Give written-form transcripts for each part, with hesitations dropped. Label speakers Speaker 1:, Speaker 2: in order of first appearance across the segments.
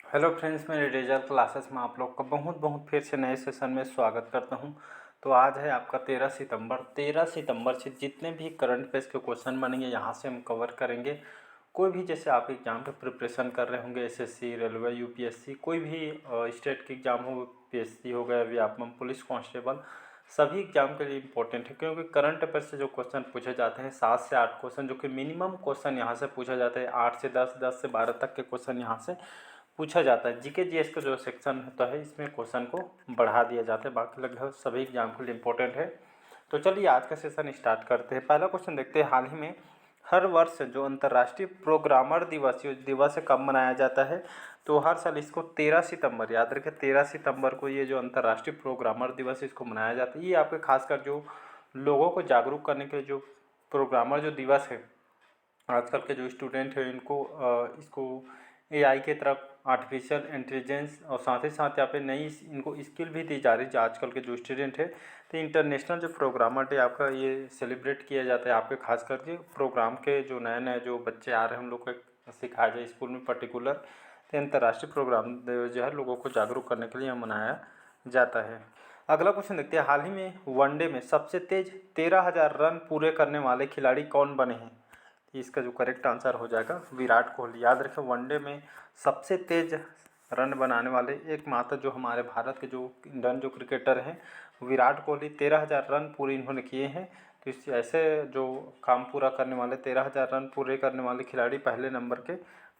Speaker 1: Hello friends, मेरे result classes में आप लोग का बहुत बहुत फिर से नए सेशन में स्वागत करता हूं। तो आज है आपका 13 सितंबर। 13 सितंबर से जितने भी करंट अफेयर्स के क्वेश्चन बनेंगे यहाँ से हम कवर करेंगे। कोई भी जैसे आप एग्ज़ाम पे प्रिपरेशन कर रहे होंगे, एसएससी, रेलवे, यूपीएससी, कोई भी स्टेट की एग्ज़ाम हो, पीएससी हो गया, व्यापमं, पुलिस कांस्टेबल, सभी एग्जाम के लिए इंपॉर्टेंट है क्योंकि करंट अफेयर से जो क्वेश्चन पूछे जाते हैं 7 से 8 क्वेश्चन, जो कि मिनिमम क्वेश्चन यहाँ से पूछा जाता है। 8 से 10, 10 से 12 तक के क्वेश्चन यहाँ से पूछा जाता है। जीके जीएस का जो सेक्शन होता है इसमें क्वेश्चन को बढ़ा दिया जाता है, बाकी लगभग सभी एग्जाम के लिए इंपॉर्टेंट है। तो चलिए आज का सेशन स्टार्ट करते हैं। पहला क्वेश्चन देखते हैं, हाल ही में हर वर्ष जो अंतर्राष्ट्रीय प्रोग्रामर दिवस कब मनाया जाता है? तो हर साल इसको 13 सितंबर, याद रखें 13 सितंबर को ये जो अंतर्राष्ट्रीय प्रोग्रामर दिवस इसको मनाया जाता है। ये आपके खासकर जो लोगों को जागरूक करने के लिए जो प्रोग्रामर जो दिवस है, आजकल के जो स्टूडेंट हैं इनको इसको एआई के तरफ, आर्टिफिशियल इंटेलिजेंस, और साथ ही साथ यहाँ पे नई इनको स्किल भी दी जा रही है। जो आजकल के जो स्टूडेंट है, तो इंटरनेशनल जो प्रोग्रामर डे आपका ये सेलिब्रेट किया जाता है आपके खास करके प्रोग्राम के जो नए नए जो बच्चे आ रहे हैं उन लोग को सिखाया जाए स्कूल में पर्टिकुलर। तो अंतर्राष्ट्रीय प्रोग्राम जो है लोगों को जागरूक करने के लिए मनाया जाता है। अगला क्वेश्चन देखते हैं, हाल ही में वनडे में सबसे तेज 13,000 रन पूरे करने वाले खिलाड़ी कौन बने हैं? इसका जो करेक्ट आंसर हो जाएगा विराट कोहली। याद रखें वनडे में सबसे तेज रन बनाने वाले एकमात्र जो हमारे भारत के जो इंडियन जो क्रिकेटर हैं विराट कोहली, 13,000 रन पूरे इन्होंने किए हैं। तो इस ऐसे जो काम पूरा करने वाले 13,000 रन पूरे करने वाले खिलाड़ी पहले नंबर के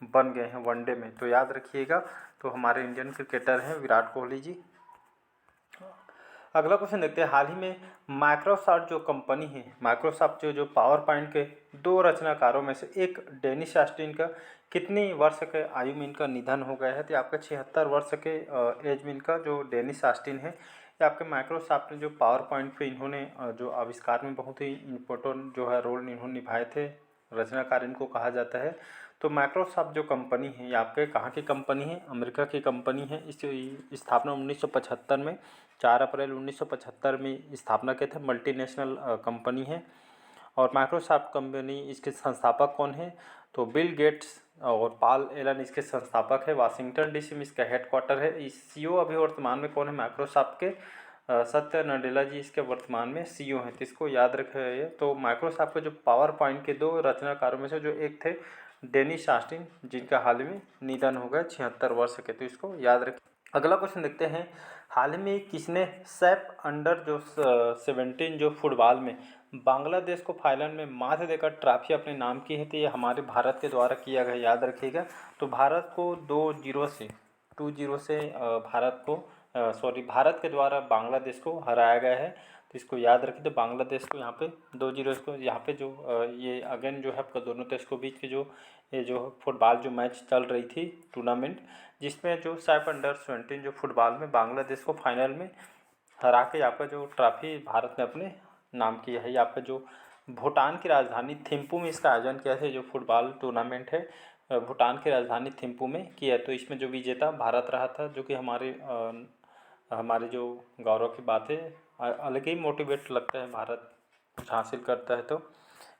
Speaker 1: बन गए हैं वनडे में। तो याद रखिएगा, तो हमारे इंडियन क्रिकेटर हैं विराट कोहली जी। अगला क्वेश्चन देखते हैं, हाल ही में माइक्रोसॉफ्ट जो कंपनी है, माइक्रोसॉफ्ट जो जो पावर पॉइंट के दो रचनाकारों में से एक डेनिस ऑस्टिन का कितनी वर्ष के आयु में इनका निधन हो गया है? तो आपका 76 वर्ष के एज में इनका जो डेनिस ऑस्टिन है, ये आपके माइक्रोसॉफ्ट ने जो पावर पॉइंट पे इन्होंने जो आविष्कार में बहुत ही इम्पोर्टेंट जो है रोल इन्होंने निभाए थे, रचनाकार इनको कहा जाता है। तो माइक्रोसॉफ्ट जो कंपनी है ये आपके कहाँ की कंपनी है? अमेरिका की कंपनी है। इसकी स्थापना 1975 में, 4 अप्रैल 1975 में स्थापना के थे। मल्टीनेशनल कंपनी है। और माइक्रोसॉफ्ट कंपनी इसके संस्थापक कौन है? तो बिल गेट्स और पॉल एलन इसके संस्थापक है। वाशिंगटन डीसी में इसका हेडक्वार्टर है। इस सीईओ अभी वर्तमान में कौन है माइक्रोसॉफ्ट के? सत्य नडेला जी इसके वर्तमान में सीईओ हैं। तो इसको याद रखिए। तो माइक्रोसॉफ्ट के जो पावर पॉइंट के दो रचनाकारों में से जो एक थे डेनिस ऑस्टिन, जिनका हाल ही में निधन हो गया 76 वर्ष के। तो इसको याद रखिए। अगला क्वेश्चन देखते हैं, हाल ही में किसने सैफ अंडर जो 17 जो फुटबॉल में बांग्लादेश को फाइनल में मात देकर ट्रॉफी अपने नाम की है? तो ये हमारे भारत के द्वारा किया गया, याद रखिएगा। तो भारत को 2-0 से भारत के द्वारा बांग्लादेश को हराया गया है। तो इसको याद रखिए। तो बांग्लादेश को यहाँ पे 2-0 इसको यहाँ पे जो ये अगेन जो है आपका दोनों देश को बीच के जो ये जो फुटबॉल जो मैच चल रही थी टूर्नामेंट, जिसमें जो सैफ अंडर 17 जो फुटबॉल में बांग्लादेश को फाइनल में हरा के यहाँ पर जो ट्रॉफी भारत ने अपने नाम किया है। यहाँ पर जो भूटान की राजधानी थिम्पू में इसका आयोजन किया था, जो फुटबॉल टूर्नामेंट है भूटान की राजधानी थिम्पू में किया। तो इसमें जो विजेता भारत रहा था, जो कि हमारे जो गौरव की बात है। अलग ही मोटिवेट लगता है भारत कुछ हासिल करता है। तो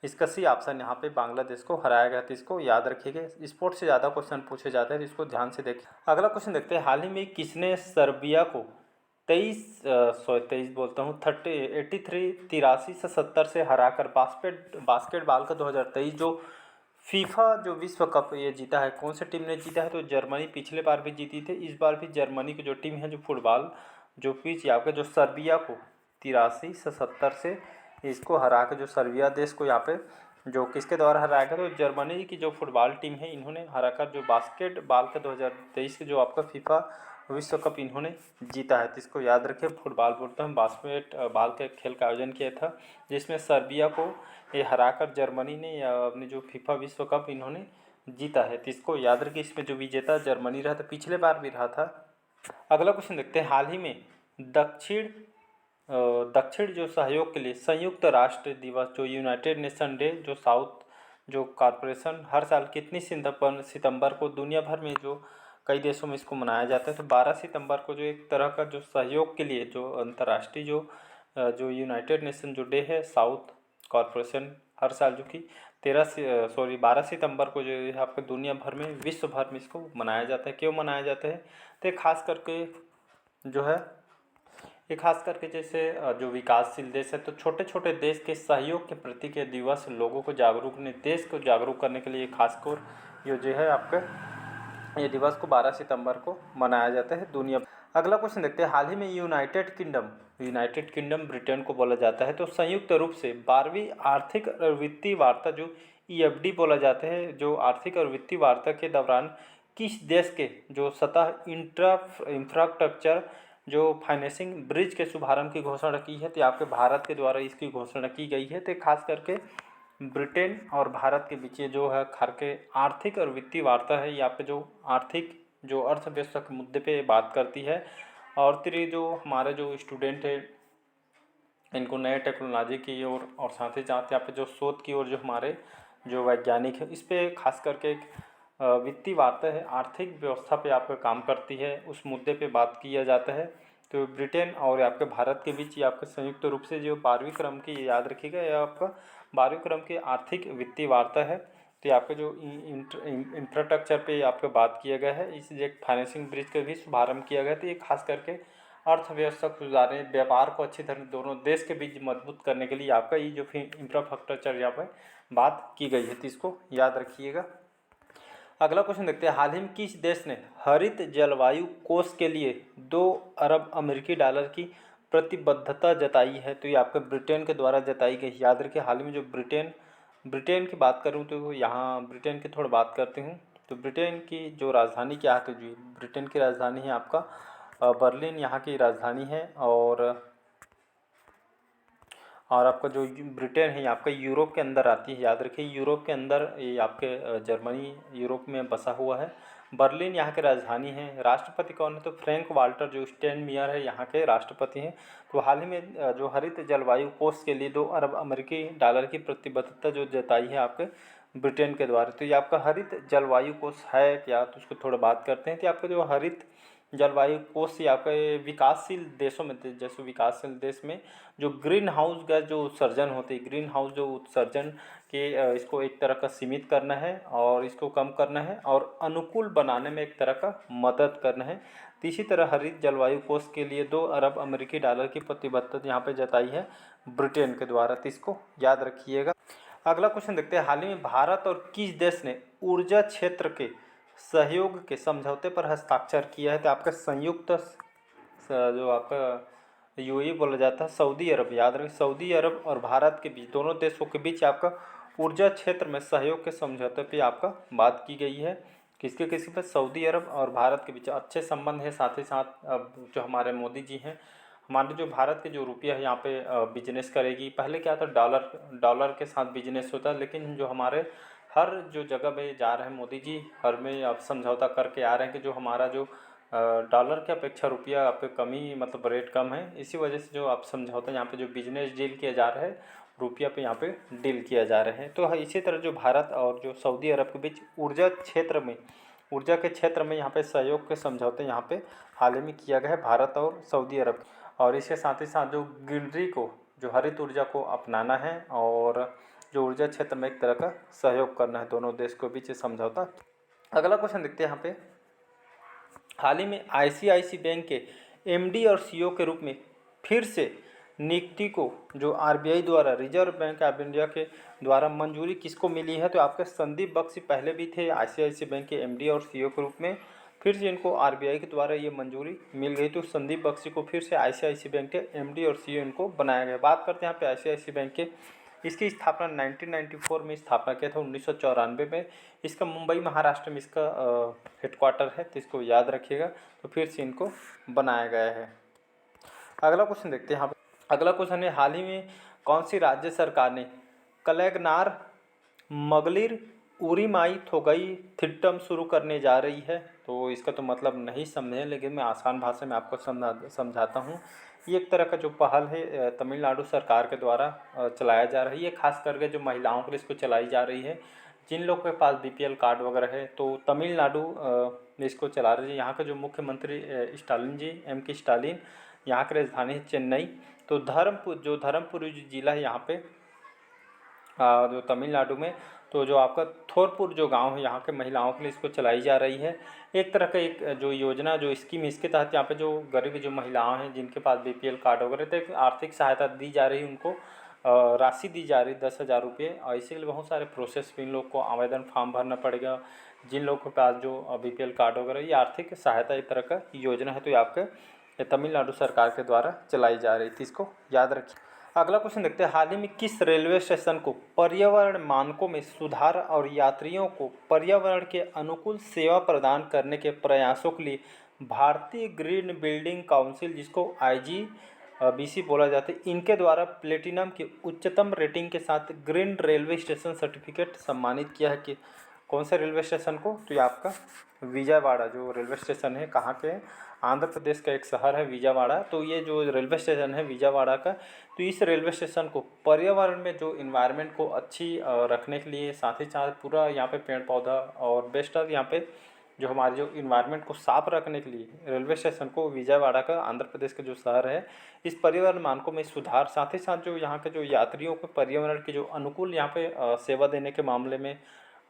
Speaker 1: इसका सी ऑप्शन यहाँ पे बांग्लादेश को हराया गया। तो इसको याद रखिएगा। स्पोर्ट्स से ज़्यादा क्वेश्चन पूछे जाते हैं, तो इसको ध्यान से देखिए। अगला क्वेश्चन देखते हैं, हाल ही में किसने सर्बिया को 83 से 70 से हराकर बास्केटबॉल का 2023 जो फीफा जो विश्व कप ये जीता है? कौन सी टीम ने जीता है? तो जर्मनी पिछले बार भी जीती थी। इस बार भी जर्मनी की जो टीम है जो फुटबॉल जो पिच यहाँ पे जो सर्बिया को 83 से 70 से इसको हरा के जो सर्बिया देश को यहाँ पे जो किसके द्वारा हराया गया? तो जर्मनी की जो फुटबॉल टीम है इन्होंने हराकर जो बास्केटबॉल का 2023 के जो आपका फीफा विश्व कप इन्होंने जीता है। तो इसको याद रखें। फुटबॉल बोलते हैं, बास्केटबॉल के खेल का आयोजन किया था, जिसमें सर्बिया को ये हराकर जर्मनी ने अपने जो फीफा विश्व कप इन्होंने जीता है। तो इसको याद रखिए। इसमें जो विजेता जर्मनी रहा था, पिछले बार भी रहा था। अगला क्वेश्चन देखते हैं, हाल ही में दक्षिण जो सहयोग के लिए संयुक्त राष्ट्र दिवस जो यूनाइटेड नेशन डे जो साउथ जो कॉरपोरेशन हर साल कितनी सितंबर को दुनिया भर में जो कई देशों में इसको मनाया जाता है? तो 12 सितंबर को जो एक तरह का जो सहयोग के लिए जो अंतर्राष्ट्रीय जो यूनाइटेड नेशन जो डे है साउथ कॉरपोरेशन हर साल जो कि 12 सितंबर को जो है आपके दुनिया भर में, विश्व भर में इसको मनाया जाता है। क्यों मनाया जाता है? तो ये खास करके जो है, ये खास करके जैसे जो विकासशील देश है, तो छोटे छोटे देश के सहयोग के प्रति के दिवस लोगों को जागरूक ने देश को जागरूक करने के लिए खासकर ये जो है आपका ये दिवस को 12 सितंबर को मनाया जाता है दुनिया। अगला क्वेश्चन देखते हैं, हाल ही में यूनाइटेड किंगडम ब्रिटेन को बोला जाता है, तो संयुक्त रूप से 12वीं आर्थिक और वित्तीय वार्ता जो EFD बोला जाता है, जो आर्थिक और वित्तीय वार्ता के दौरान किस देश के जो सतह इंफ्रास्ट्रक्चर जो फाइनेंसिंग ब्रिज के शुभारंभ की घोषणा की है, तो आपके भारत के द्वारा इसकी घोषणा की गई है। तो खास करके ब्रिटेन और भारत के बीच ये जो है खर के आर्थिक और वित्तीय वार्ता है, यहाँ पे जो आर्थिक जो अर्थव्यवस्था के मुद्दे पे बात करती है। और फिर जो हमारे जो स्टूडेंट है इनको नए टेक्नोलॉजी की ओर और साथ ही साथ यहाँ पे जो शोध की ओर जो हमारे जो वैज्ञानिक है, इस पे खास करके एक वित्तीय वार्ता है, आर्थिक व्यवस्था पे आपका काम करती है, उस मुद्दे पे बात किया जाता है। तो ब्रिटेन और आपके भारत के बीच ये आपके संयुक्त रूप से जो 12वीं क्रम की, ये याद रखिएगा, यह आपका 12वीं क्रम की आर्थिक वित्तीय वार्ता है। तो ये आपके जो इंफ्रास्ट्रक्चर पे आपका बात किया गया है, इस एक फाइनेंसिंग ब्रिज का भी शुभारंभ किया गया। तो ये खास करके अर्थव्यवस्था को सुधारने, व्यापार को अच्छी तरह दोनों देश के बीच मजबूत करने के लिए आपका ये जो इंफ्रास्ट्रक्चर यहाँ पर बात की गई है, तो इसको याद रखिएगा। अगला क्वेश्चन देखते हैं, हाल ही में किस देश ने हरित जलवायु कोष के लिए 2 अरब अमेरिकी डॉलर की प्रतिबद्धता जताई है? तो ये आपके ब्रिटेन के द्वारा जताई गई। याद रखिए, हाल ही में जो ब्रिटेन की बात करूँ तो यहाँ ब्रिटेन की थोड़ा बात करती हूँ। तो ब्रिटेन की जो राजधानी क्या है, तो जी ब्रिटेन की राजधानी है आपका बर्लिन, यहाँ की राजधानी है। और आपका जो ब्रिटेन है ये आपका यूरोप के अंदर आती है। याद रखिए, यूरोप के अंदर ये आपके जर्मनी यूरोप में बसा हुआ है। बर्लिन यहाँ की राजधानी है। राष्ट्रपति कौन है? तो फ्रैंक वाल्टर जो स्टेनमियर है यहाँ के राष्ट्रपति हैं। तो हाल ही में जो हरित जलवायु कोष के लिए 2 अरब अमेरिकी डॉलर की प्रतिबद्धता जो जताई है आपके ब्रिटेन के द्वारा। तो ये आपका हरित जलवायु कोष है क्या, तो उसको थोड़ा बात करते हैं। कि आपका जो हरित जलवायु कोष से आपका विकासशील देशों में, जैसे विकासशील देश में जो ग्रीन हाउस गैस जो उत्सर्जन होती है, ग्रीन हाउस जो उत्सर्जन के इसको एक तरह का सीमित करना है और इसको कम करना है और अनुकूल बनाने में एक तरह का मदद करना है। तो इसी तरह हरित जलवायु कोष के लिए 2 अरब अमेरिकी डॉलर की प्रतिबद्धता यहाँ पे जताई है ब्रिटेन के द्वारा, तो इसको याद रखिएगा। अगला क्वेश्चन देखते हैं, हाल ही में भारत और किस देश ने ऊर्जा क्षेत्र के सहयोग के समझौते पर हस्ताक्षर किया है? तो आपका संयुक्त जो आपका UAE बोला जाता है, सऊदी अरब। याद रखें, सऊदी अरब और भारत के बीच, दोनों देशों के बीच आपका ऊर्जा क्षेत्र में सहयोग के समझौते पे आपका बात की गई है। किसके किसी पर? सऊदी अरब और भारत के बीच अच्छे संबंध है। साथ ही साथ अब जो हमारे मोदी जी हैं, हमारे जो भारत के जो रुपया है यहाँ पे बिजनेस करेगी। पहले क्या था, डॉलर के साथ बिजनेस होता है, लेकिन जो हमारे हर जो जगह पे जा रहे हैं मोदी जी, हर में अब समझौता करके आ रहे हैं कि जो हमारा जो डॉलर की अपेक्षा रुपया आप पे कमी, मतलब रेट कम है। इसी वजह से जो आप समझौता यहाँ पे जो बिजनेस डील किया जा रहा है, रुपया पे यहाँ पे डील किया जा रहे हैं। तो इसी तरह जो भारत और जो सऊदी अरब के बीच ऊर्जा के क्षेत्र में यहाँ पे सहयोग के समझौते यहाँ पे हाल ही में किया गया है भारत और सऊदी अरब। और इसके साथ ही साथ जो ग्रीनरी को, जो हरित ऊर्जा को अपनाना है और जो ऊर्जा क्षेत्र में एक तरह का सहयोग करना है, दोनों देश के बीच समझौता। अगला क्वेश्चन देखते हैं यहाँ पे, हाल ही में ICICI बैंक के MD और CEO के रूप में फिर से नियुक्ति को जो RBI द्वारा, रिजर्व बैंक ऑफ इंडिया के द्वारा मंजूरी किसको मिली है? तो आपके संदीप बख्शी पहले भी थे ICICI बैंक के MD और CEO के रूप में, फिर से इनको RBI के द्वारा ये मंजूरी मिल गई। तो संदीप बख्शी को फिर से ICICI बैंक के MD और CEO इनको बनाया गया। बात करते हैं यहाँ पे ICICI बैंक के, इसकी स्थापना 1994 में स्थापना किया था, 1994 में। इसका मुंबई महाराष्ट्र में इसका हेडक्वार्टर है, तो इसको याद रखिएगा। तो फिर से इनको बनाया गया है। अगला क्वेश्चन देखते हैं यहाँ पे, अगला क्वेश्चन है, हाल ही में कौन सी राज्य सरकार ने कलैगनार मगलिर उरीमाई थोगई थिट्टम शुरू करने जा रही है? तो इसका तो मतलब नहीं समझे, लेकिन मैं आसान भाषा में आपको समझाता हूँ। ये एक तरह का जो पहल है तमिलनाडु सरकार के द्वारा चलाया जा रही है, खास करके जो महिलाओं के लिए इसको चलाई जा रही है। जिन लोग के पास BPL कार्ड वगैरह है, तो तमिलनाडु में इसको चला रही है। यहाँ के जो मुख्यमंत्री स्टालिन जी, MK स्टालिन, यहाँ की राजधानी है चेन्नई। तो धर्मपुर जो जिला है यहाँ पे जो तमिलनाडु में, तो जो आपका थोरपुर जो गांव है यहाँ के महिलाओं के लिए इसको चलाई जा रही है। एक तरह का एक जो योजना जो स्कीम इसके तहत यहाँ पे जो गरीब जो महिलाएं हैं जिनके पास बीपीएल कार्ड वगैरह, तो एक आर्थिक सहायता दी जा रही है उनको, राशि दी जा रही है 10,000 रुपये। और इसी के लिए बहुत सारे प्रोसेस भी इन लोग को आवेदन फॉर्म भरना पड़ेगा। जिन लोगों के पास जो बीपीएल कार्ड वगैरह, ये आर्थिक सहायता एक तरह का योजना है, तो ये आपके ये तमिलनाडु सरकार के द्वारा चलाई जा रही थी, इसको याद रखिए। अगला क्वेश्चन देखते हैं, हाल ही में किस रेलवे स्टेशन को पर्यावरण मानकों में सुधार और यात्रियों को पर्यावरण के अनुकूल सेवा प्रदान करने के प्रयासों के लिए भारतीय ग्रीन बिल्डिंग काउंसिल, जिसको IGBC बोला जाता है, इनके द्वारा प्लेटिनम की उच्चतम रेटिंग के साथ ग्रीन रेलवे स्टेशन सर्टिफिकेट सम्मानित किया है? कि कौन से रेलवे स्टेशन को? तो ये आपका विजयवाड़ा जो रेलवे स्टेशन है, कहाँ के है? आंध्र प्रदेश का एक शहर है विजयवाड़ा। तो ये जो रेलवे स्टेशन है विजयवाड़ा का, तो इस रेलवे स्टेशन को पर्यावरण में जो इन्वायरमेंट को अच्छी रखने के लिए, साथ ही साथ पूरा यहाँ पे पेड़ पौधा और बेस्टर यहाँ पे जो हमारे जो इन्वायरमेंट को साफ रखने के लिए रेलवे स्टेशन को विजयवाड़ा का, आंध्र प्रदेश का जो शहर है, इस पर्यावरण मानकों में सुधार, साथ ही साथ जो यहाँ के जो यात्रियों को पर्यावरण के जो अनुकूल यहाँ पे सेवा देने के मामले में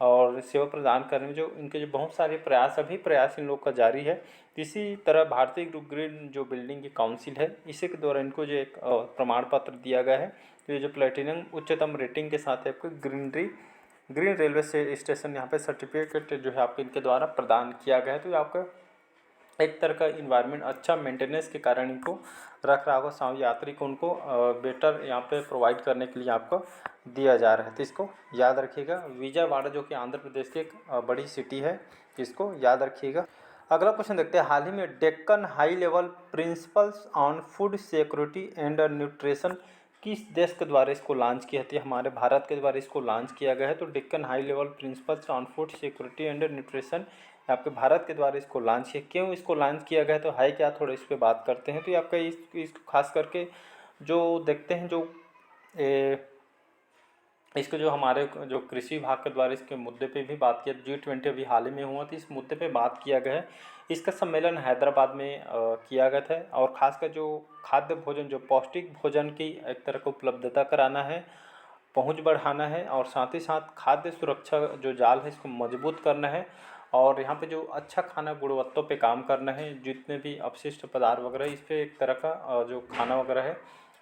Speaker 1: और सेवा प्रदान करने में जो इनके जो बहुत सारे प्रयास, अभी प्रयास इन लोग का जारी है। इसी तरह भारतीय ग्रीन जो बिल्डिंग की काउंसिल है, इसी के द्वारा इनको जो एक प्रमाण पत्र दिया गया है। तो ये जो प्लेटिनम उच्चतम रेटिंग के साथ है आपको ग्रीन रेलवे स्टेशन यहाँ पे सर्टिफिकेट जो है आपके इनके द्वारा प्रदान किया गया है। तो ये आपका एक तरह का इन्वायरमेंट अच्छा मेंटेनेंस के कारण इनको रख रहा होगा, यात्री को उनको बेटर यहाँ पे प्रोवाइड करने के लिए आपको दिया जा रहा है। तो इसको याद रखिएगा। विजयवाड़ा जो कि आंध्र प्रदेश की एक बड़ी सिटी है, इसको याद रखिएगा। अगला क्वेश्चन देखते हैं, हाल ही में Deccan high level principles on food security and nutrition किस देश के द्वारा इसको लॉन्च किया था? हमारे भारत के द्वारा इसको लॉन्च किया गया है। तो Deccan high level principles on food security and nutrition आपके भारत के द्वारा इसको लॉन्च किया। क्यों इसको लॉन्च किया गया, तो है क्या, थोड़ा इस पर बात करते हैं। तो ये आपका इस खास करके जो देखते हैं जो इसके जो हमारे जो कृषि विभाग के द्वारा इसके मुद्दे पे भी बात किया, G20 अभी हाल ही में हुआ था, इस मुद्दे पे बात किया गया है। इसका सम्मेलन हैदराबाद में किया गया था और खासकर जो खाद्य भोजन, जो पौष्टिक भोजन की एक तरह की उपलब्धता कराना है, पहुंच बढ़ाना है और साथ ही साथ खाद्य सुरक्षा जो जाल है इसको मजबूत करना है और यहाँ पे जो अच्छा खाना गुणवत्ता पे काम करना है। जितने भी अपशिष्ट पदार्थ वगैरह, इस पर एक तरह का जो खाना वगैरह है,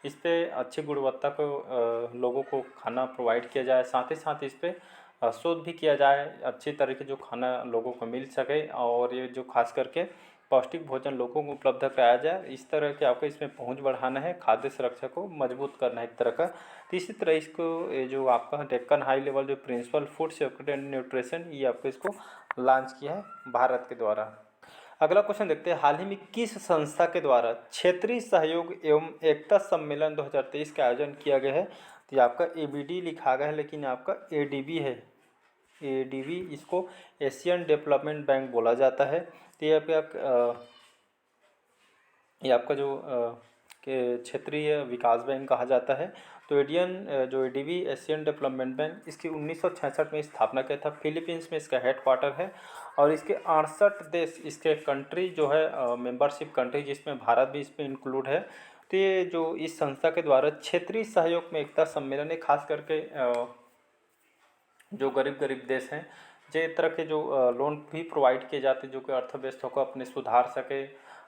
Speaker 1: इस पर अच्छी गुणवत्ता को लोगों को खाना प्रोवाइड किया जाए। साथ ही साथ इस पर शोध भी किया जाए, अच्छी तरीके जो खाना लोगों को मिल सके और ये जो खास करके पौष्टिक भोजन लोगों को उपलब्ध कराया जाए। इस तरह के आपको इसमें पहुंच बढ़ाना है, खाद्य सुरक्षा को मजबूत करना है एक तरह का। तो इसी तरह इसको ये जो आपका डेक्कन हाई लेवल जो principle food security and nutrition, ये आपको इसको लॉन्च किया है भारत के द्वारा। अगला क्वेश्चन देखते हैं, हाल ही में किस संस्था के द्वारा क्षेत्रीय सहयोग एवं एकता सम्मेलन 2023 का आयोजन किया गया है? तो ये आपका ABD लिखा गया है, लेकिन आपका ADB है। ADB, इसको एशियन डेवलपमेंट बैंक बोला जाता है। तो ये आपका जो के क्षेत्रीय विकास बैंक कहा जाता है। तो जो ADB एशियन डेवलपमेंट बैंक, इसकी 1966 में स्थापना किया था। फिलीपींस में इसका हेडक्वार्टर है और इसके 68 देश, इसके कंट्री जो है मेंबरशिप कंट्री, जिसमें भारत भी इसमें इंक्लूड है। तो ये जो इस संस्था के द्वारा क्षेत्रीय सहयोग में एकता सम्मेलन है, खास करके जो गरीब देश हैं, जो एक तरह के जो लोन भी प्रोवाइड किए जाते हैं जो कि अर्थव्यवस्था को अपने सुधार सके।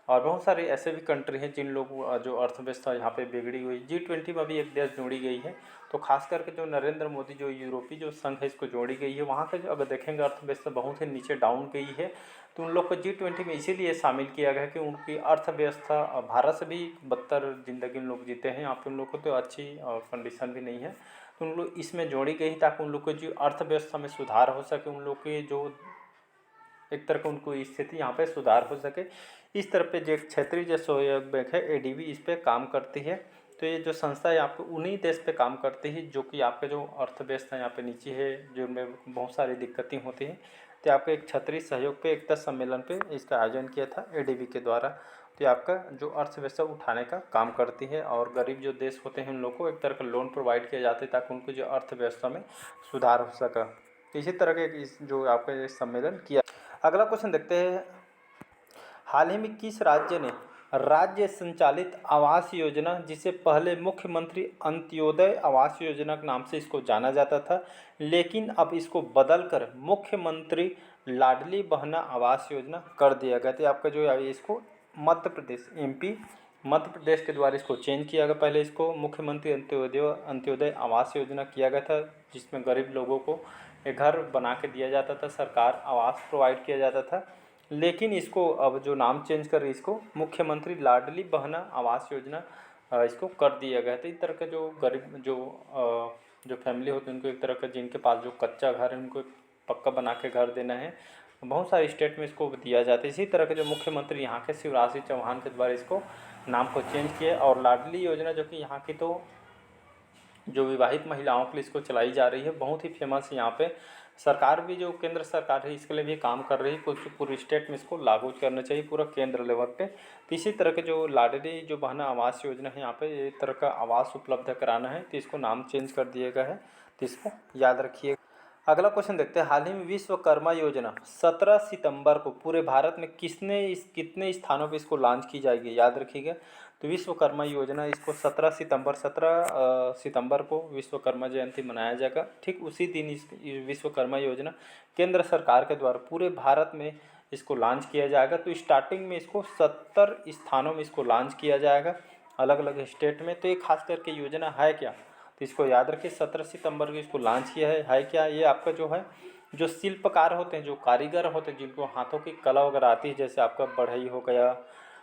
Speaker 1: और बहुत सारे ऐसे भी कंट्री हैं जिन लोग जो अर्थव्यवस्था यहाँ पे बिगड़ी हुई, G20 में भी एक देश जोड़ी गई है। तो खास करके जो नरेंद्र मोदी जो यूरोपीय जो संघ है इसको जोड़ी गई है, वहाँ के जो अगर देखेंगे अर्थव्यवस्था बहुत ही नीचे डाउन गई है। तो उन लोग को G20 में इसीलिए शामिल किया गया है कि उनकी अर्थव्यवस्था भारत से भी बदतर ज़िंदगी उन लोग जीते हैं। यहाँ पे उन लोग को तो अच्छी कंडीशन भी नहीं है, तो उन लोग इसमें जोड़ी गई ताकि उन लोग को जो अर्थव्यवस्था में सुधार हो सके, उन लोग की जो एक तरह का उनको स्थिति यहाँ पे सुधार हो सके। इस तरह पे जो क्षेत्रीय जो सहयोग बैंक है ADB, इस पे काम करती है। तो ये जो संस्था है आपको उन्हीं देश पे काम करती है जो कि आपके जो अर्थव्यवस्था यहाँ पे नीचे है, जिनमें बहुत सारी दिक्कतें होती हैं। तो आपके एक क्षेत्रीय सहयोग पे एकता सम्मेलन पे इसका आयोजन किया था ADB के द्वारा। तो आपका जो अर्थव्यवस्था उठाने का काम करती है और गरीब जो देश होते हैं उन लोगों को एक तरह का लोन प्रोवाइड किया जाता है ताकि उनको जो अर्थव्यवस्था में सुधार हो सका। तो इसी तरह के इस जो आपका सम्मेलन किया। अगला क्वेश्चन देखते हैं, हाल ही में किस राज्य ने राज्य संचालित आवास योजना, जिसे पहले मुख्यमंत्री अंत्योदय आवास योजना के नाम से इसको जाना जाता था, लेकिन अब इसको बदलकर मुख्यमंत्री लाडली बहना आवास योजना कर दिया गया। तो आपका जो है इसको मध्य प्रदेश एमपी मध्य प्रदेश के द्वारा इसको चेंज किया गया। पहले इसको मुख्यमंत्री अंत्योदय आवास योजना किया गया था, जिसमें गरीब लोगों को एक घर बना के दिया जाता था, सरकार आवास प्रोवाइड किया जाता था। लेकिन इसको अब जो नाम चेंज कर इसको मुख्यमंत्री लाडली बहना आवास योजना इसको कर दिया गया था। इस तरह के जो गरीब जो फैमिली होती है उनको एक तरह का, जिनके पास जो कच्चा घर है उनको पक्का बना के घर देना है, बहुत सारे स्टेट में इसको दिया जाता है। इसी तरह के जो मुख्यमंत्री यहाँ के शिवराज सिंह चौहान के द्वारा इसको नाम को चेंज किया। और लाडली योजना जो कि यहाँ की तो जो विवाहित महिलाओं के लिए इसको चलाई जा रही है, बहुत ही फेमस है। यहाँ पे सरकार भी, जो केंद्र सरकार है, इसके लिए भी काम कर रही है। कुछ पूरे स्टेट में इसको लागू करना चाहिए पूरा केंद्र लेवल पे। तो इसी तरह के जो लाडली जो बहना आवास योजना है, यहाँ पे एक तरह का आवास उपलब्ध कराना है, तो इसको नाम चेंज कर दिया गया है, तो इसको याद रखिए। अगला क्वेश्चन देखते हैं, हाल ही में विश्वकर्मा योजना 17 सितंबर को पूरे भारत में कितने स्थानों पे इसको लॉन्च की जाएगी, याद रखिएगा। तो विश्वकर्मा योजना इसको 17 सितंबर को विश्वकर्मा जयंती मनाया जाएगा। ठीक उसी दिन इस विश्वकर्मा योजना केंद्र सरकार के द्वारा पूरे भारत में इसको लॉन्च किया जाएगा। तो स्टार्टिंग में इसको 70 स्थानों में इसको लॉन्च किया जाएगा, अलग अलग स्टेट में। तो ये खास करके योजना है क्या, तो इसको याद रखिए। 17 सितंबर को इसको लॉन्च किया है क्या, ये आपका जो है जो शिल्पकार होते हैं, जो कारीगर होते हैं, जिनको हाथों की कला वगैरह आती है, जैसे आपका बढ़ई हो गया,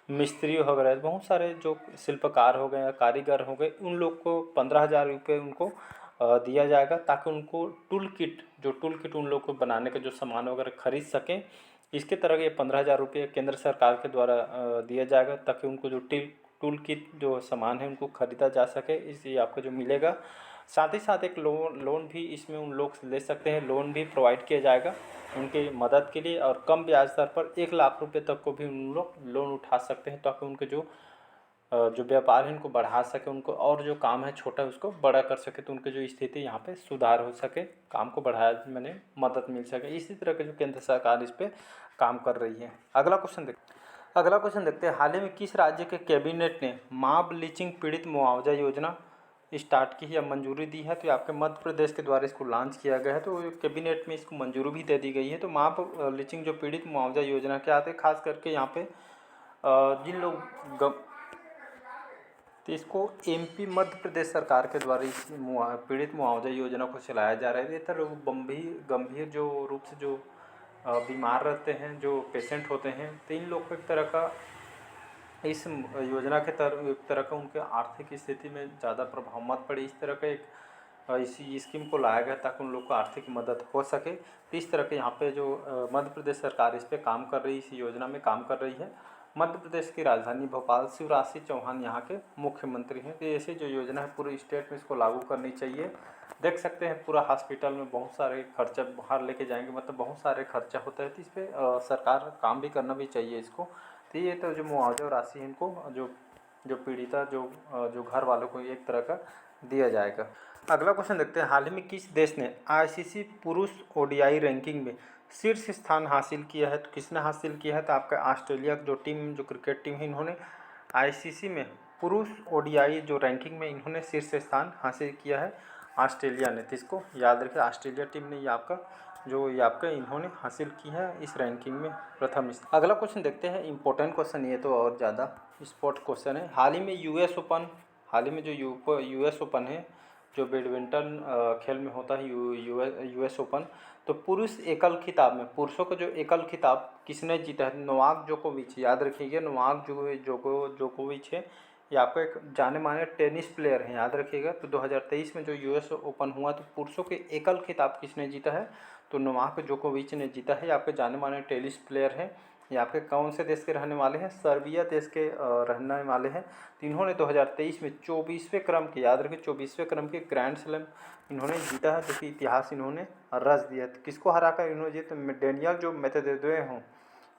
Speaker 1: मिस्त्री हो गया, बहुत सारे जो शिल्पकार हो गए, कारीगर हो गए, उन लोग को 15,000 रुपये उनको दिया जाएगा, ताकि उनको टूल किट उन लोग को बनाने का जो सामान वगैरह खरीद सकें। इसके तरह ये 15,000 रुपये केंद्र सरकार के द्वारा दिया जाएगा, ताकि उनको जो टूल किट जो सामान है उनको ख़रीदा जा सके, इसलिए आपको जो मिलेगा। साथ ही साथ एक लोन भी इसमें उन लोग ले सकते हैं, लोन भी प्रोवाइड किया जाएगा उनकी मदद के लिए, और कम ब्याज दर पर 1 लाख रुपये तक को भी उन लोग लोन उठा सकते हैं, ताकि उनके जो व्यापार है उनको बढ़ा सके, उनको और जो काम है छोटा उसको बड़ा कर सके, तो उनकी जो स्थिति यहाँ पे सुधार हो सके, काम को बढ़ाया मैंने मदद मिल सके। इसी तरह के जो केंद्र सरकार इस पर काम कर रही है। अगला क्वेश्चन देखते हैं, हाल ही में किस राज्य के कैबिनेट ने मां ब्लीचिंग पीड़ित मुआवजा योजना स्टार्ट की या मंजूरी दी है, तो आपके मध्य प्रदेश के द्वारा इसको लॉन्च किया गया है। तो कैबिनेट में इसको मंजूरी भी दे दी गई है। तो मां ब्लीचिंग जो पीड़ित मुआवजा योजना क्या आते हैं, खास करके यहाँ पे जिन लोग तो इसको एमपी मध्य प्रदेश सरकार के द्वारा इस पीड़ित मुआवजा योजना को चलाया जा रहा है। ये तरह गंभीर जो रूप से जो बीमार रहते हैं, जो पेशेंट होते हैं, तो इन लोग को एक तरह का इस योजना के एक तरह का उनके आर्थिक स्थिति में ज़्यादा प्रभाव मत पड़े, इस तरह का एक इसी स्कीम को लाया गया, ताकि उन लोग को आर्थिक मदद हो सके। तो इस तरह के यहाँ पे जो मध्य प्रदेश सरकार इस पे काम कर रही है, इस योजना में काम कर रही है। मध्य प्रदेश की राजधानी भोपाल, शिवराज सिंह चौहान यहाँ के मुख्यमंत्री हैं। तो ऐसे जो योजना है पूरे स्टेट में इसको लागू करनी चाहिए। देख सकते हैं पूरा हॉस्पिटल में बहुत सारे खर्चा बाहर लेके जाएंगे, मतलब बहुत सारे खर्चा होता है, तो इस पर सरकार काम भी करना भी चाहिए इसको। तो ये तो जो मुआवजा राशि है इनको जो पीड़िता जो घर वालों को एक तरह का दिया जाएगा। अगला क्वेश्चन देखते हैं, हाल ही में किस देश ने आईसीसी पुरुष ओडीआई रैंकिंग में शीर्ष स्थान हासिल किया है, तो किसने हासिल किया है, तो आपका ऑस्ट्रेलिया जो क्रिकेट टीम है, इन्होंने आईसीसी में पुरुष ओडीआई जो रैंकिंग में इन्होंने शीर्ष स्थान हासिल किया है, ऑस्ट्रेलिया ने। तो इसको याद रखिए, ऑस्ट्रेलिया टीम ने ये आपका इन्होंने हासिल की है इस रैंकिंग में प्रथम स्थान। अगला क्वेश्चन देखते हैं, इंपॉर्टेंट क्वेश्चन, ये तो और ज़्यादा स्पोर्ट क्वेश्चन है। हाल ही में जो यूएस ओपन है, जो बैडमिंटन खेल में होता है यूएस ओपन, तो पुरुष एकल खिताब में पुरुषों का जो एकल खिताब किसने जीता है, नोवाक जोकोविच। याद रखिएगा, नोवाक जोकोविच है, ये आपका एक जाने माने टेनिस प्लेयर है, याद रखिएगा। तो 2023 में जो यूएस ओपन हुआ, तो पुरुषों के एकल खिताब किसने जीता है, तो नोवाक जोकोविच ने जीता है। आपके जाने माने टेनिस प्लेयर है, ये आपके कौन से देश के रहने वाले हैं, सर्बिया देश के रहने वाले हैं। तो इन्होंने 2023 में 24वें क्रम के, याद रखिए 24वें क्रम के ग्रैंड स्लैम इन्होंने जीता है, जो कि इतिहास इन्होंने रच दिया। तो किसको हराकर इन्होंने जीता, डेनियल जो मेदवेदेव हों,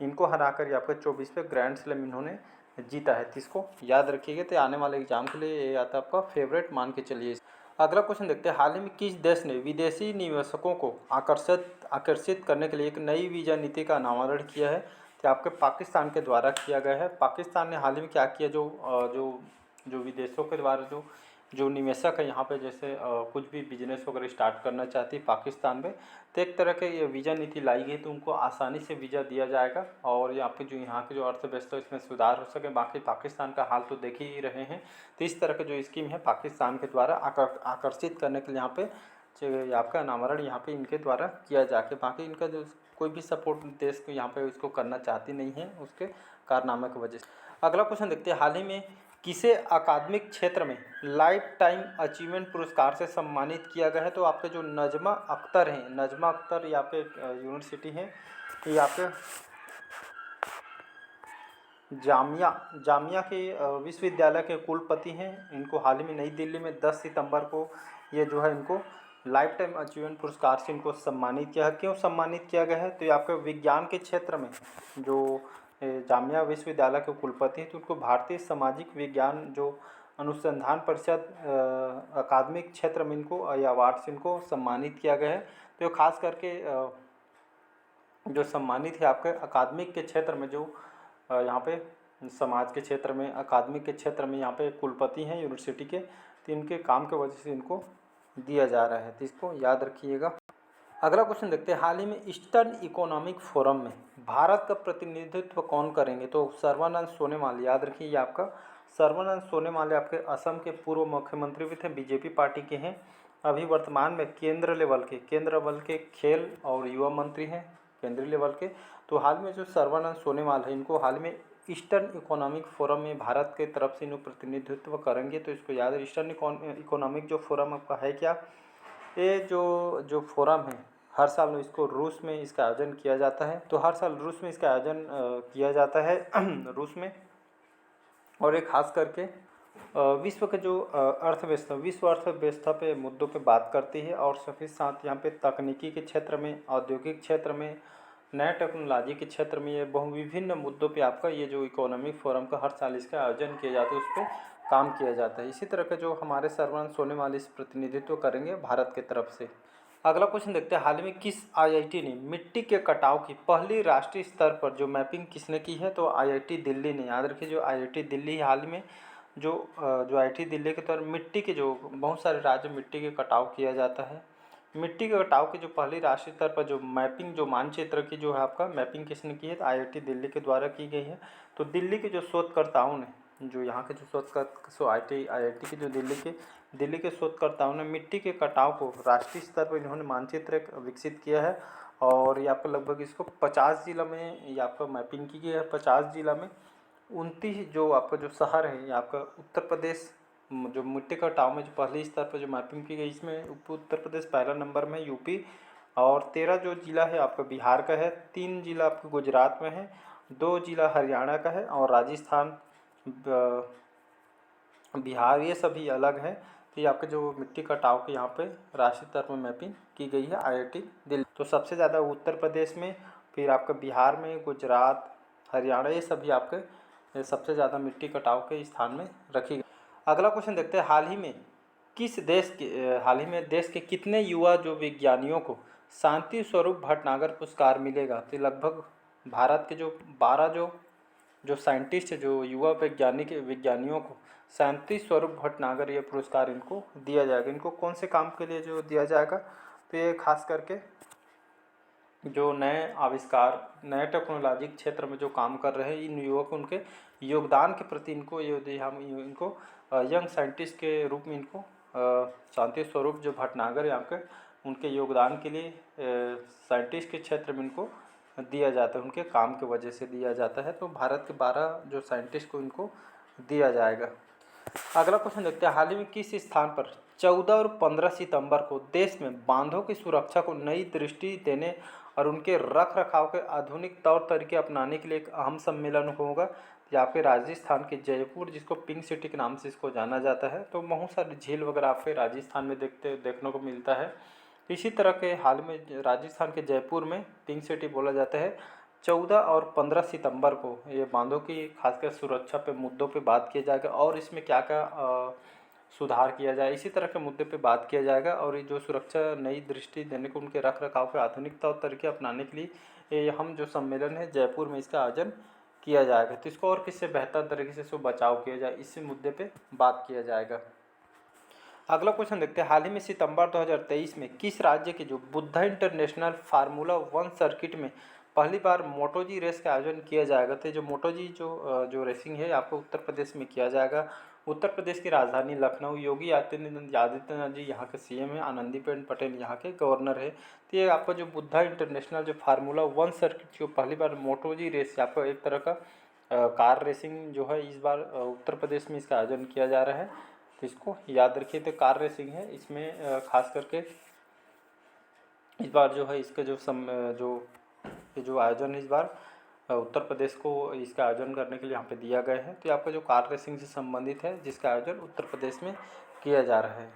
Speaker 1: इनको हराकर आपका 24वें ग्रैंड स्लैम इन्होंने जीता है। तो इसको याद रखिएगा, तो आने वाले एग्जाम के लिए ये आता है आपका फेवरेट मान के चलिए। अगला क्वेश्चन देखते हैं, हाल ही में किस देश ने विदेशी निवेशकों को आकर्षित करने के लिए एक नई वीज़ा नीति का अनावरण किया है, तो आपके पाकिस्तान के द्वारा किया गया है। पाकिस्तान ने हाल ही में क्या किया, जो विदेशों के द्वारा जो निवेशक है यहाँ पे जैसे कुछ भी बिजनेस वगैरह स्टार्ट करना चाहती है पाकिस्तान में, तो एक तरह के ये वीज़ा नीति लाई गई, तो उनको आसानी से वीज़ा दिया जाएगा और यहाँ पे जो यहाँ की जो अर्थव्यवस्था है इसमें सुधार हो सके। बाकी पाकिस्तान का हाल तो देख ही रहे हैं, तो इस तरह का जो स्कीम है पाकिस्तान के द्वारा आकर्षित करने के लिए यहाँ पे जो आपका अनावरण यहाँ पे इनके द्वारा किया जाके, बाकी इनका जो कोई भी सपोर्ट देश को यहाँ पे इसको करना चाहती नहीं है उसके कारनामे की वजह से। अगला क्वेश्चन देखते हैं, हाल ही में किसे अकादमिक क्षेत्र में लाइफ टाइम अचीवमेंट पुरस्कार से सम्मानित किया गया है? तो आपके जो नजमा अख्तर हैं, नजमा अख्तर यहाँ पे यूनिवर्सिटी है, यहाँ पे जामिया के विश्वविद्यालय के कुलपति हैं। इनको हाल ही में नई दिल्ली में 10 सितंबर को ये जो है इनको लाइफ टाइम अचीवमेंट पुरस्कार से इनको सम्मानित किया। क्यों सम्मानित किया गया है? तो ये आपके विज्ञान के क्षेत्र में जो जामिया विश्वविद्यालय के कुलपति हैं, तो उनको भारतीय सामाजिक विज्ञान जो अनुसंधान परिषद अकादमिक क्षेत्र में इनको अवार्ड से इनको सम्मानित किया गया है। तो खास करके जो सम्मानित है आपके अकादमिक के क्षेत्र में जो यहाँ पे समाज के क्षेत्र में अकादमिक के क्षेत्र में यहाँ पे कुलपति हैं यूनिवर्सिटी के, तो इनके काम की वजह से इनको दिया जा रहा है, तो इसको याद रखिएगा। अगला क्वेश्चन देखते हैं, हाल ही में ईस्टर्न इकोनॉमिक फोरम में भारत का प्रतिनिधित्व कौन करेंगे? तो सर्बानंद सोनोवाल, याद रखिए आपका सर्बानंद सोनोवाल आपके असम के पूर्व मुख्यमंत्री भी थे, बीजेपी पार्टी के हैं, अभी वर्तमान में केंद्र लेवल के खेल और युवा मंत्री हैं केंद्रीय लेवल के। तो हाल में जो सर्बानंद सोनोवाल है इनको हाल में ईस्टर्न इकोनॉमिक फोरम में भारत के तरफ से इन्हों प्रतिनिधित्व करेंगे, तो इसको याद है। ईस्टर्न इकोनॉमिक जो फोरम आपका है क्या, ये जो फोरम है हर साल इसको रूस में इसका आयोजन किया जाता है, तो हर साल रूस में इसका आयोजन किया जाता है रूस में। और ये खास करके विश्व के जो विश्व अर्थव्यवस्था पे मुद्दों पे बात करती है और साथ ही साथ यहाँ पे तकनीकी के क्षेत्र में, औद्योगिक क्षेत्र में, नए टेक्नोलॉजी के क्षेत्र में, ये विभिन्न मुद्दों पे आपका ये जो इकोनॉमिक फोरम का हर साल इसका आयोजन किया जाता है, उस पर काम किया जाता है। इसी तरह के जो हमारे सर्बानंद सोनोवाल इस प्रतिनिधित्व करेंगे भारत के तरफ से। अगला क्वेश्चन देखते हैं, हाल ही में किस आईआईटी ने मिट्टी के कटाव की पहली राष्ट्रीय स्तर पर जो मैपिंग किसने की है? तो आईआईटी दिल्ली ने। याद रखिए जो आईआईटी दिल्ली हाल ही में जो आईआईटी दिल्ली के तौर मिट्टी के जो बहुत सारे राज्य मिट्टी के कटाव किया जाता है, मिट्टी के कटाव की जो पहली राष्ट्रीय स्तर पर जो मैपिंग जो मानचित्र की जो है आपका मैपिंग किसने की है? तो आईआईटी दिल्ली के द्वारा की गई है। तो दिल्ली के जो शोधकर्ताओं ने, जो यहाँ के जो आईआईटी के जो दिल्ली के शोधकर्ताओं ने मिट्टी के कटाव को राष्ट्रीय स्तर पर इन्होंने मानचित्र विकसित किया है और ये आपका लगभग इसको 50 जिला में ये आपका मैपिंग की गई है। 50 जिला में 29 जो आपका जो शहर है ये आपका उत्तर प्रदेश जो मिट्टी कटाव में जो पहले स्तर पर जो मैपिंग की गई, इसमें उत्तर प्रदेश पहला नंबर में, यूपी और 13 जो जिला है आपका बिहार का है, 3 जिला आपका गुजरात में है, 2 जिला हरियाणा का है और राजस्थान बिहार ये सभी अलग है। तो ये आपके जो मिट्टी कटाव के यहाँ पे राष्ट्रीय स्तर पर मैपिंग की गई है आईआईटी दिल्ली। तो सबसे ज़्यादा उत्तर प्रदेश में, फिर आपका बिहार में, गुजरात, हरियाणा ये सभी आपके सबसे ज़्यादा मिट्टी कटाव के स्थान में रखी गई। अगला क्वेश्चन देखते हैं, हाल ही में देश के कितने युवा जो विज्ञानियों को शांति स्वरूप भटनागर पुरस्कार मिलेगा? तो लगभग भारत के जो 12 जो साइंटिस्ट है, जो युवा विज्ञानियों को शांति स्वरूप भटनागर ये पुरस्कार इनको दिया जाएगा। इनको कौन से काम के लिए जो दिया जाएगा? तो ये खास करके जो नए आविष्कार, नए टेक्नोलॉजी क्षेत्र में जो काम कर रहे हैं इन युवक, उनके योगदान के प्रति इनको इनको यंग साइंटिस्ट के रूप में इनको शांति स्वरूप जो भटनागर यहाँ के उनके योगदान के लिए साइंटिस्ट के क्षेत्र में इनको दिया जाता है, उनके काम की वजह से दिया जाता है। तो भारत के 12 जो साइंटिस्ट को इनको दिया जाएगा। अगला क्वेश्चन देखते हैं, हाल ही में किस स्थान पर 14 और 15 सितंबर को देश में बांधों की सुरक्षा को नई दृष्टि देने और उनके रख रखाव के आधुनिक तौर तरीके अपनाने के लिए एक अहम सम्मेलन होगा? यहाँ पे राजस्थान के जयपुर, जिसको पिंक सिटी के नाम से इसको जाना जाता है, तो बहुत सारी झील वगैरह आपके राजस्थान में देखने को मिलता है। इसी तरह के हाल में राजस्थान के जयपुर में पिंक सिटी बोला जाता है। 14 और 15 सितंबर को ये बांधों की खासकर सुरक्षा पे मुद्दों पे बात किया जाएगा और इसमें क्या क्या सुधार किया जाए, इसी तरह के मुद्दे पे बात किया जाएगा। और ये जो सुरक्षा नई दृष्टि देने को, उनके रख रखाव के आधुनिक तौर तरीके अपनाने के लिए ये हम जो सम्मेलन है जयपुर में इसका आयोजन किया जाएगा। तो इसको और किससे बेहतर तरीके से इसको बचाव किया जाए, इसी मुद्दे पे बात किया जाएगा। अगला क्वेश्चन देखते हैं, हाल ही में सितंबर 2023 में किस राज्य के जो बुद्धा इंटरनेशनल फार्मूला 1 सर्किट में पहली बार मोटो जी रेस का आयोजन किया जाएगा। तो जो मोटो जी जो रेसिंग है आपको उत्तर प्रदेश में किया जाएगा। उत्तर प्रदेश की राजधानी लखनऊ, योगी आदित्यनाथ जी यहाँ के सीएम है, आनंदीबेन पटेल यहाँ के गवर्नर है। तो ये आपका जो बुद्धा इंटरनेशनल जो फार्मूला 1 सर्किट जो पहली बार मोटो जी रेस आपका एक तरह का कार रेसिंग जो है, इस बार उत्तर प्रदेश में इसका आयोजन किया जा रहा है। तो इसको याद रखिए। तो कार रेसिंग है, इसमें खास करके इस बार जो है इसका जो आयोजन है इस बार उत्तर प्रदेश को इसका आयोजन करने के लिए यहाँ पे दिया गया है। तो आपका जो कार रेसिंग से संबंधित है जिसका आयोजन उत्तर प्रदेश में किया जा रहा है।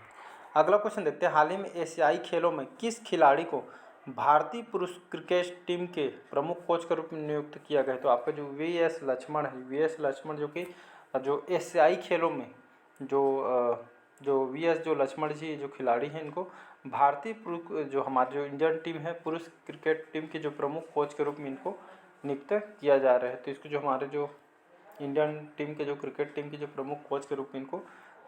Speaker 1: अगला क्वेश्चन देखते हैं, हाल ही में एशियाई खेलों में किस खिलाड़ी को भारतीय पुरुष क्रिकेट टीम के प्रमुख कोच के रूप में नियुक्त किया गया है। तो आपका जो वी.एस. लक्ष्मण है, वी.एस. लक्ष्मण जो एशियाई खेलों में जो वी.एस. जो लक्ष्मण जी जो खिलाड़ी हैं, इनको भारतीय जो हमारी जो इंडियन टीम है पुरुष क्रिकेट टीम के जो प्रमुख कोच के रूप में इनको नियुक्त किया जा रहा है। तो इसको जो हमारे जो इंडियन टीम के जो क्रिकेट टीम के जो प्रमुख कोच के रूप में इनको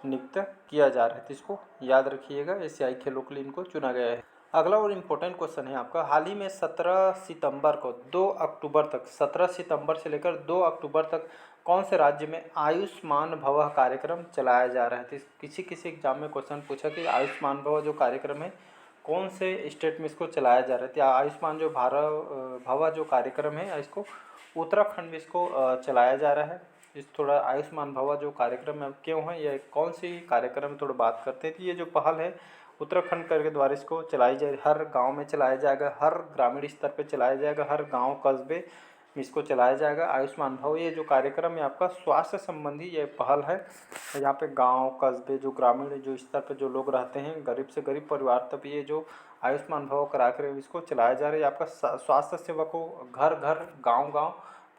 Speaker 1: नियुक्त किया जा रहा है। तो इसको याद रखिएगा, एशियाई खेलों के लिए इनको चुना गया है। अगला और इम्पोर्टेंट क्वेश्चन है आपका, हाल ही में 17 सितंबर को 2 अक्टूबर तक, 17 सितंबर से लेकर 2 अक्टूबर तक कौन से राज्य में आयुष्मान भव कार्यक्रम चलाया जा रहा है। तो किसी एग्जाम में क्वेश्चन पूछा कि आयुष्मान भव जो कार्यक्रम है कौन से स्टेट में इसको चलाया जा रहा है। तो आयुष्मान जो भव जो कार्यक्रम है इसको उत्तराखंड में इसको चलाया जा रहा है। इस थोड़ा आयुष्मान भव जो कार्यक्रम है क्यों है, ये कौन सी कार्यक्रम में थोड़ा बात करते हैं। तो ये जो पहल है उत्तराखंड के द्वारा इसको चलाई जाए, हर गांव में चलाया जाएगा, हर ग्रामीण स्तर पे चलाया जाएगा, हर गांव कस्बे में इसको चलाया जाएगा आयुष्मान भव। ये जो कार्यक्रम है आपका स्वास्थ्य संबंधी ये पहल है। यहाँ पे गांव कस्बे जो ग्रामीण जो स्तर पे जो लोग रहते हैं, गरीब से गरीब परिवार तक ये जो आयुष्मान भव कार्यक्रम इसको चलाया जा रहा है। आपका स्वास्थ्य सेवा को घर घर गाँव गाँव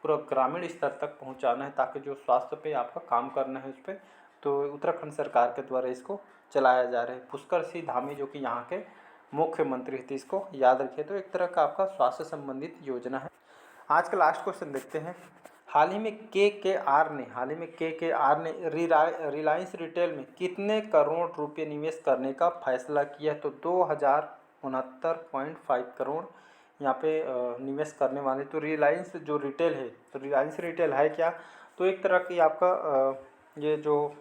Speaker 1: पूरा ग्रामीण स्तर तक पहुँचाना है, ताकि जो स्वास्थ्य पे आपका काम करना है उस पर। तो उत्तराखंड सरकार के द्वारा इसको चलाया जा रहा है। पुष्कर सिंह धामी जो कि यहाँ के मुख्यमंत्री थे, इसको याद रखिए। तो एक तरह का आपका स्वास्थ्य संबंधित योजना है। आज का लास्ट क्वेश्चन देखते हैं, हाल ही में KKR ने रिलायंस रिटेल में कितने करोड़ रुपए निवेश करने का फैसला किया है। तो 2069.5 करोड़ यहाँ पे निवेश करने वाले। तो रिलायंस जो रिटेल है, तो रिलायंस रिटेल है क्या, तो एक तरह की आपका ये जो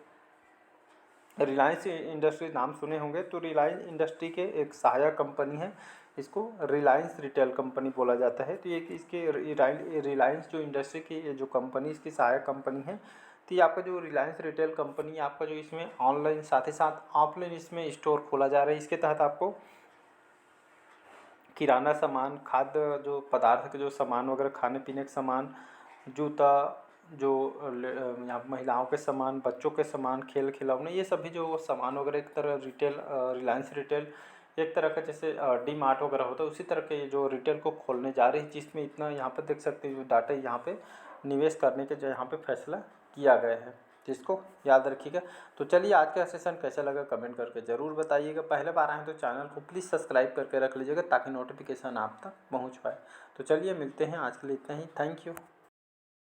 Speaker 1: रिलायंस इंडस्ट्री नाम सुने होंगे, तो रिलायंस इंडस्ट्री के एक सहायक कंपनी है, इसको रिलायंस रिटेल कंपनी बोला जाता है। तो ये इसके रिलायंस जो इंडस्ट्री की ये जो कंपनी इसकी सहायक कंपनी है। तो ये आपका जो रिलायंस रिटेल कंपनी आपका जो इसमें ऑनलाइन साथ ही साथ ऑफलाइन इसमें स्टोर खोला जा रहा है। इसके तहत आपको किराना सामान, खाद्य जो पदार्थ के जो सामान वगैरह, खाने पीने के सामान, जूता, जो यहाँ महिलाओं के सामान, बच्चों के सामान, खेल खिलौने, ये सभी जो सामान वगैरह एक तरह रिटेल रिलायंस रिटेल एक तरह का जैसे डी मार्ट वगैरह होता है उसी तरह के जो रिटेल को खोलने जा रही है, जिसमें इतना यहाँ पर देख सकते हैं जो डाटा यहाँ पे निवेश करने के जो यहाँ पे फैसला किया गया है, जिसको याद रखिएगा। तो चलिए आज का सेशन कैसा लगा कमेंट करके ज़रूर बताइएगा। पहले बार आए हैं तो चैनल को प्लीज़ सब्सक्राइब करके रख लीजिएगा ताकि नोटिफिकेशन आप तक पहुँच पाए। तो चलिए मिलते हैं, आज के लिए इतना ही। Thank you.